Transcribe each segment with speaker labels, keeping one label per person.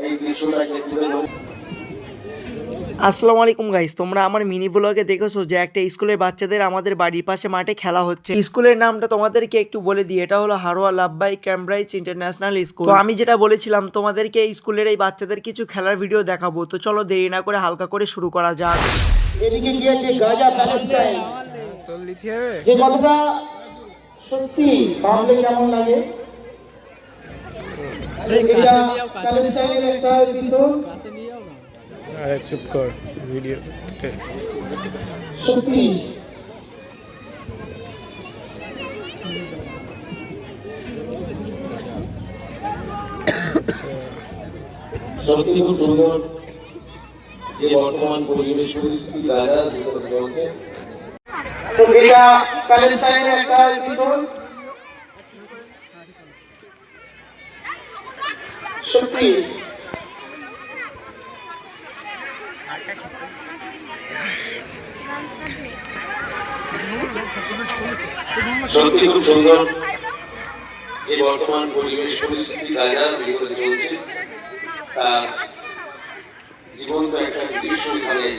Speaker 1: এই দৃশ্যটাকে তুলে ধরে।
Speaker 2: আসসালামু আলাইকুম গাইস, তোমরা আমার মিনি ব্লগে দেখেছো যে একটা স্কুলের বাচ্চাদের আমাদের বাড়ির পাশে মাঠে খেলা হচ্ছে। স্কুলের নামটা তোমাদেরকে একটু বলে দিই, এটা হলো হারোয়া লাভবাই ক্যামব্রাইজ ইন্টারন্যাশনাল স্কুল। তো আমি যেটা বলেছিলাম তোমাদেরকে এই স্কুলের এই বাচ্চাদের কিছু খেলার ভিডিও দেখাবো। তো চলো দেরি না করে হালকা করে শুরু করা যাক।
Speaker 3: এদিকে গিয়েছে গাজা প্যালেস্টাইন, যে কথাটা সত্যি ভাবলে কেমন লাগে। এটা প্যালেস্টাইনের একটা এপিসোড।
Speaker 4: আরে চুপ কর, ভিডিও
Speaker 3: সত্যি
Speaker 1: সত্যি খুব সুন্দর যে বর্তমান পরিবেশ পরিস্থিতি গাজার ভিতরে চলছে।
Speaker 3: তো এটা প্যালেস্টাইনের একটা এপিসোড। সত্যি
Speaker 1: সত্যি খুব সুন্দর যে বর্তমান পরিবেশ পরিস্থিতি গাজার ভিতরে চলছে, তার জীবন্ত একটা দৃশ্য এখানে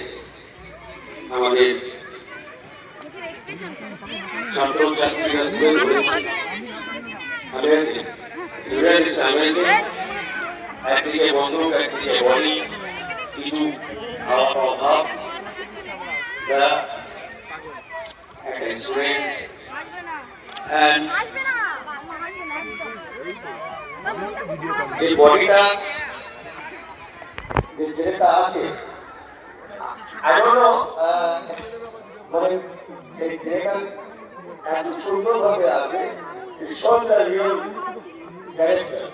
Speaker 1: আমাদের ছাত্রছাত্রীরা তুলে ধরেছে। একদিকে বন্ধুক, একদিকে বলি, কিছু হাওয়ার অভাব, একটা ইনস্ট্রুমেন্ট এই বডিটা যেটা আছে, I don't know, মানে এই যেটা এত সুন্দরভাবে আছে, it shows the real character.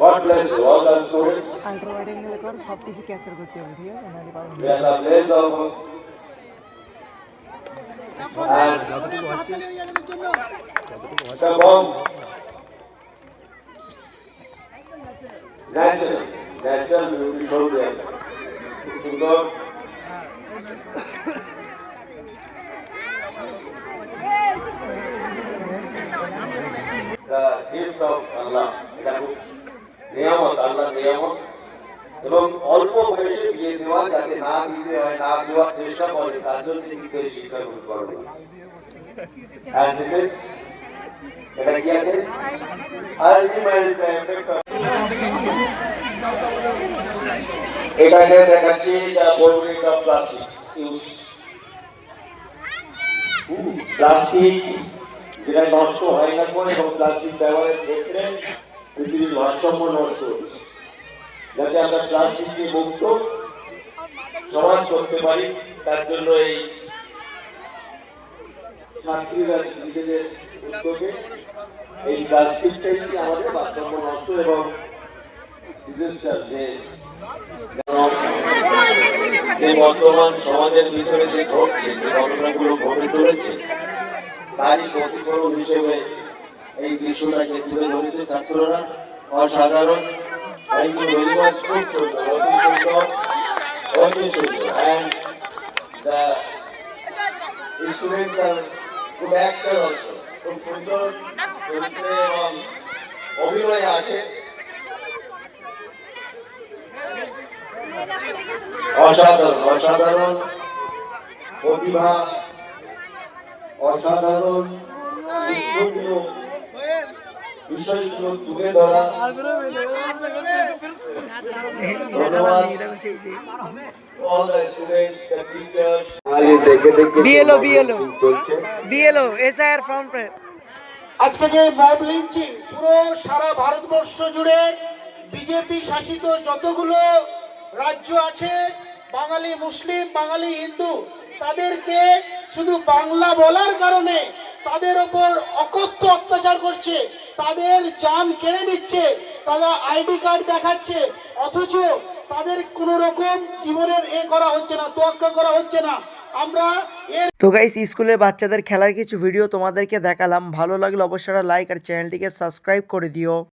Speaker 1: God bless you, all the students.
Speaker 2: Ultra wide অ্যাঙ্গেলে কর, সব কিছু ক্যাপচার করতে হবে, ঠিক আছে? নাহলে পারবো
Speaker 1: We are the blessed of and the bomb. Natural beauty show there. সুন্দর the gift of Allah. এটা খুব নিয়ামত, আল্লাহর নিয়ামত। এবং অল্প বয়সে বিয়ে দেওয়া, যাতে না দিতে হয়, না দেওয়ার চেষ্টা করে, তার জন্য কিন্তু এই শিক্ষা করবে। And this is, এটা কি আছে? Ultimate effect of এখানে দেখাচ্ছি the avoiding of plastic use. Plastic যেটা নষ্ট হয় না করে এবং প্লাস্টিক ব্যবহারের ক্ষেত্রে পৃথিবীর ভারসাম্য নষ্ট হচ্ছে। যাতে আমরা প্লাস্টিককে মুক্ত সমাজ করতে পারি, তার জন্য এই ছাত্রীরা নিজেদের উদ্যোগে এই প্লাস্টিকটাই আমাদের ভারসাম্য নষ্ট এবং যে বর্তমান সমাজের ভিতরে যে ঘটছে, যে ঘটনাগুলো ঘটে চলেছে, তারই প্রতিফলন হিসেবে এই দৃশ্যটাকে তুলে ধরেছে ছাত্ররা। অসাধারণ, থ্যাংক ইউ ভেরি মাচ, খুব সুন্দর, অতি সুন্দর, অতি সুন্দর। অ্যান্ড দ্য স্টুডেন্টস আর খুব অ্যাক্টর অলসো, খুব সুন্দর চরিত্রে এবং অভিনয় আছে। অসাধারণ, অসাধারণ প্রতিভা, অসাধারণ বিষয়গুলো তুলে ধরা। ধন্যবাদ all the students, the teachers।
Speaker 2: BLO SIR form.
Speaker 3: আজকে যে মব লিঞ্চিং পুরো সারা ভারতবর্ষ জুড়ে বিজেপি শাসিত যতগুলো রাজ্য আছে, বাঙালি মুসলিম, বাঙালি হিন্দু, তাদেরকে শুধু বাংলা বলার কারণে তাদের ওপর অকথ্য অত্যাচার করছে, তাদের জান কেড়ে নিচ্ছে, তারা আইডি কার্ড দেখাচ্ছে, অথচ তাদের কোনো রকম জীবনের করা হচ্ছে না, তোয়াক্কা করা হচ্ছে না। আমরা
Speaker 2: তো গাইস, স্কুলের বাচ্চাদের খেলার কিছু ভিডিও তোমাদেরকে দেখালাম। ভালো লাগলে অবশ্যই লাইক আর চ্যানেলটিকে সাবস্ক্রাইব করে দিও।